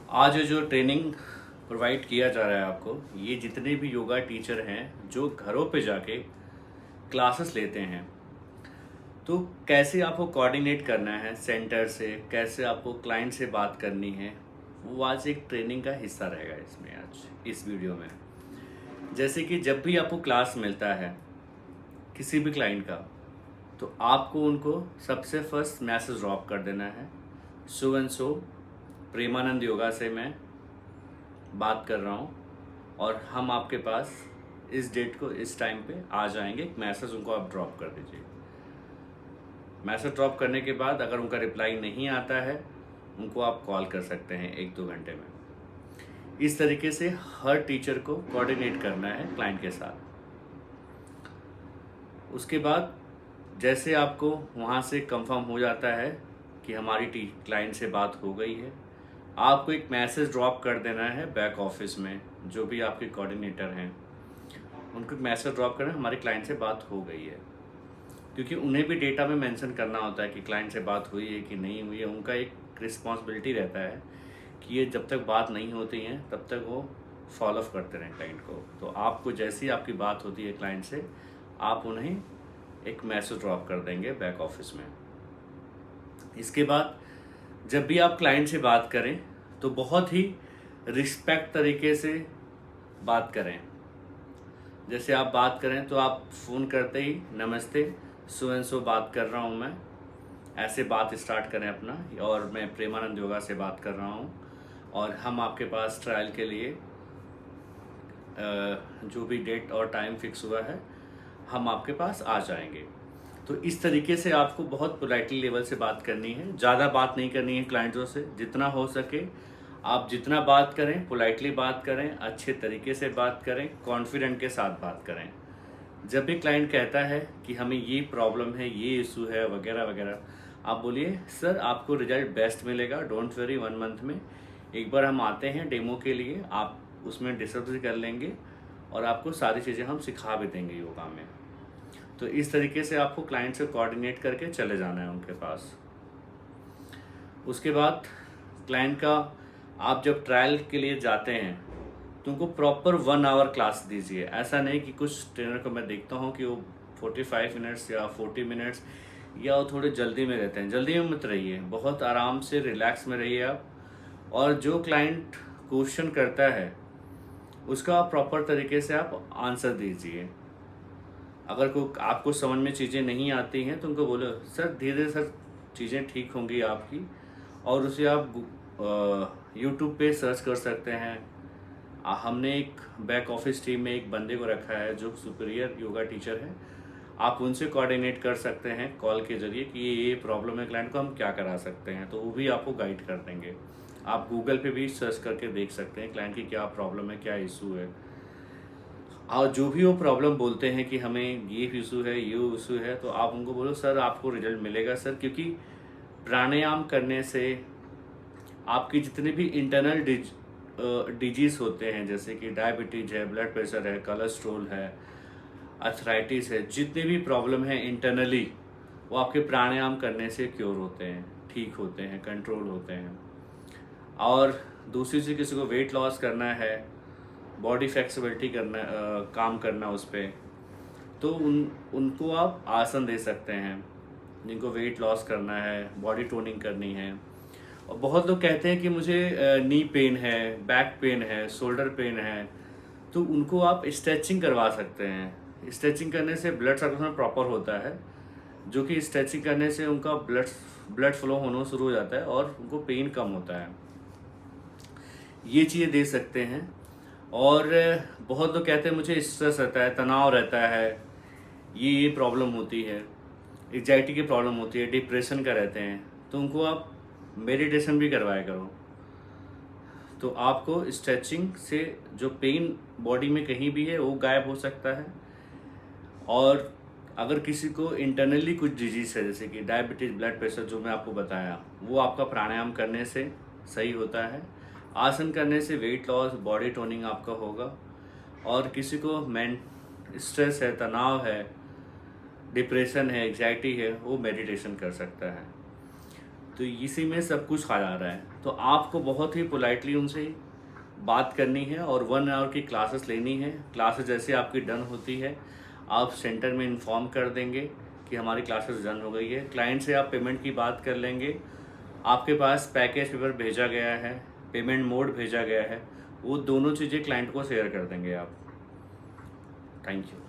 आज जो training provide किया जा रहा है आपको, ये जितने भी योगा टीचर हैं जो घरों पे जाके क्लासेस लेते हैं, तो कैसे आपको कोऑर्डिनेट करना है सेंटर से, कैसे आपको क्लाइंट से बात करनी है, वो आज एक ट्रेनिंग का हिस्सा रहेगा इसमें, आज इस वीडियो में। जैसे कि जब भी आपको क्लास मिलता है किसी भी क्लाइंट का, तो आपको उनको सबसे फर्स्ट मैसेज ड्रॉप कर देना है, so and so Premanand yoga से मैं बात कर रहा हूँ और हम आपके पास इस डेट को इस टाइम पे आ जाएंगे। एक मैसेज उनको आप ड्रॉप कर दीजिए। मैसेज ड्रॉप करने के बाद अगर उनका रिप्लाई नहीं आता है, उनको आप कॉल कर सकते हैं 1-2 घंटे में। इस तरीके से हर टीचर को कोऑर्डिनेट करना है क्लाइंट के साथ। उसके बाद जैसे आपको वहाँ से कंफर्म हो जाता है कि हमारी क्लाइंट से बात हो गई है, आपको एक मैसेज ड्रॉप कर देना है बैक ऑफिस में। जो भी आपके कोऑर्डिनेटर हैं उनको एक मैसेज ड्रॉप करना, हमारे क्लाइंट से बात हो गई है, क्योंकि उन्हें भी डेटा में मेंशन करना होता है कि क्लाइंट से बात हुई है कि नहीं हुई है। उनका एक रिस्पॉन्सिबिलिटी रहता है कि ये जब तक बात नहीं होती हैं तब तक वो फॉलो अप करते रहें क्लाइंट को। तो आपको जैसे ही आपकी बात होती है क्लाइंट से, आप उन्हें एक मैसेज ड्रॉप कर देंगे बैक ऑफिस में। इसके बाद जब भी आप क्लाइंट से बात करें तो बहुत ही रिस्पेक्ट तरीके से बात करें। जैसे आप बात करें तो आप फ़ोन करते ही नमस्ते, सो एंड सो बात कर रहा हूँ मैं, ऐसे बात स्टार्ट करें अपना। और मैं प्रेमानंद योगा से बात कर रहा हूँ और हम आपके पास ट्रायल के लिए जो भी डेट और टाइम फिक्स हुआ है, हम आपके पास आ जाएंगे। तो इस तरीके से आपको बहुत पोलाइटली लेवल से बात करनी है, ज़्यादा बात नहीं करनी है क्लाइंटों से। जितना हो सके आप जितना बात करें, पोलाइटली बात करें, अच्छे तरीके से बात करें, कॉन्फिडेंट के साथ बात करें। जब भी क्लाइंट कहता है कि हमें ये प्रॉब्लम है, ये इशू है वगैरह वगैरह, आप बोलिए सर आपको रिजल्ट बेस्ट मिलेगा, डोंट वरी, 1 मंथ में एक बार हम आते हैं डेमो के लिए, आप उसमें डिस्कस कर लेंगे और आपको सारी चीज़ें हम सिखा भी देंगे योगा में। तो इस तरीके से आपको क्लाइंट से कोऑर्डिनेट करके चले जाना है उनके पास। उसके बाद क्लाइंट का आप जब ट्रायल के लिए जाते हैं तो उनको प्रॉपर 1 आवर क्लास दीजिए। ऐसा नहीं कि कुछ ट्रेनर को मैं देखता हूँ कि वो 45 मिनट्स या 40 मिनट्स या वो थोड़े जल्दी में रहते हैं। जल्दी में मत रहिए, बहुत आराम से रिलैक्स में रहिए आप। और जो क्लाइंट क्वेश्चन करता है उसका प्रॉपर तरीके से आप आंसर दीजिए। अगर आपको समझ में चीज़ें नहीं आती हैं तो उनको बोलो सर धीरे धीरे सर चीज़ें ठीक होंगी आपकी। और उसे आप यूट्यूब पे सर्च कर सकते हैं। हमने एक बैक ऑफिस टीम में एक बंदे को रखा है जो सुपीरियर योगा टीचर है। आप उनसे कोऑर्डिनेट कर सकते हैं कॉल के जरिए कि ये प्रॉब्लम है क्लाइंट को, हम क्या करा सकते हैं, तो वो भी आपको गाइड कर देंगे। आप गूगल पे भी सर्च करके देख सकते हैं क्लाइंट की क्या प्रॉब्लम है, क्या इशू है। और जो भी वो प्रॉब्लम बोलते हैं कि हमें ये इशू है, ये इशू है, तो आप उनको बोलो सर आपको रिजल्ट मिलेगा सर, क्योंकि प्राणायाम करने से आपकी जितने भी इंटरनल डिजीज़ होते हैं, जैसे कि डायबिटीज है, ब्लड प्रेशर है, कोलेस्ट्रोल है, अर्थराइटिस है, जितने भी प्रॉब्लम है इंटरनली, वो आपके प्राणायाम करने से क्योर होते हैं, ठीक होते हैं, कंट्रोल होते हैं। और दूसरी चीज़, किसी को वेट लॉस करना है, बॉडी फ्लेक्सिबिलिटी करना, काम करना उस पर, तो उनको आप आसन दे सकते हैं। जिनको वेट लॉस करना है, बॉडी टोनिंग करनी है। और बहुत लोग कहते हैं कि मुझे नी पेन है, बैक पेन है, शोल्डर पेन है, तो उनको आप स्ट्रेचिंग करवा सकते हैं। स्ट्रेचिंग करने से ब्लड सर्कुलेशन प्रॉपर होता है, जो कि स्ट्रेचिंग करने से उनका ब्लड फ्लो होना शुरू हो जाता है और उनको पेन कम होता है। ये चीज़ें दे सकते हैं। और बहुत लोग कहते हैं मुझे स्ट्रेस रहता है, तनाव रहता है, ये प्रॉब्लम होती है, एंजाइटी की प्रॉब्लम होती है, डिप्रेशन का रहते हैं, तो उनको आप मेडिटेशन भी करवाया करो। तो आपको स्ट्रेचिंग से जो पेन बॉडी में कहीं भी है वो गायब हो सकता है। और अगर किसी को इंटरनली कुछ डिजीज़ है, जैसे कि डायबिटीज़, ब्लड प्रेशर, जो मैं आपको बताया, वो आपका प्राणायाम करने से सही होता है। आसन करने से वेट लॉस, बॉडी टोनिंग आपका होगा। और किसी को स्ट्रेस है, तनाव है, डिप्रेशन है, एंजाइटी है, वो मेडिटेशन कर सकता है। तो इसी में सब कुछ आ जा रहा है। तो तो आपको बहुत ही पोलाइटली उनसे बात करनी है और 1 आवर की क्लासेस लेनी है। क्लासेस जैसे आपकी डन होती है आप सेंटर में इन्फॉर्म कर देंगे कि हमारी क्लासेस डन हो गई है। क्लाइंट से आप पेमेंट की बात कर लेंगे, आपके पास पैकेज पेपर भेजा गया है, पेमेंट मोड भेजा गया है, वो दोनों चीज़ें क्लाइंट को शेयर कर देंगे आप। Thank you.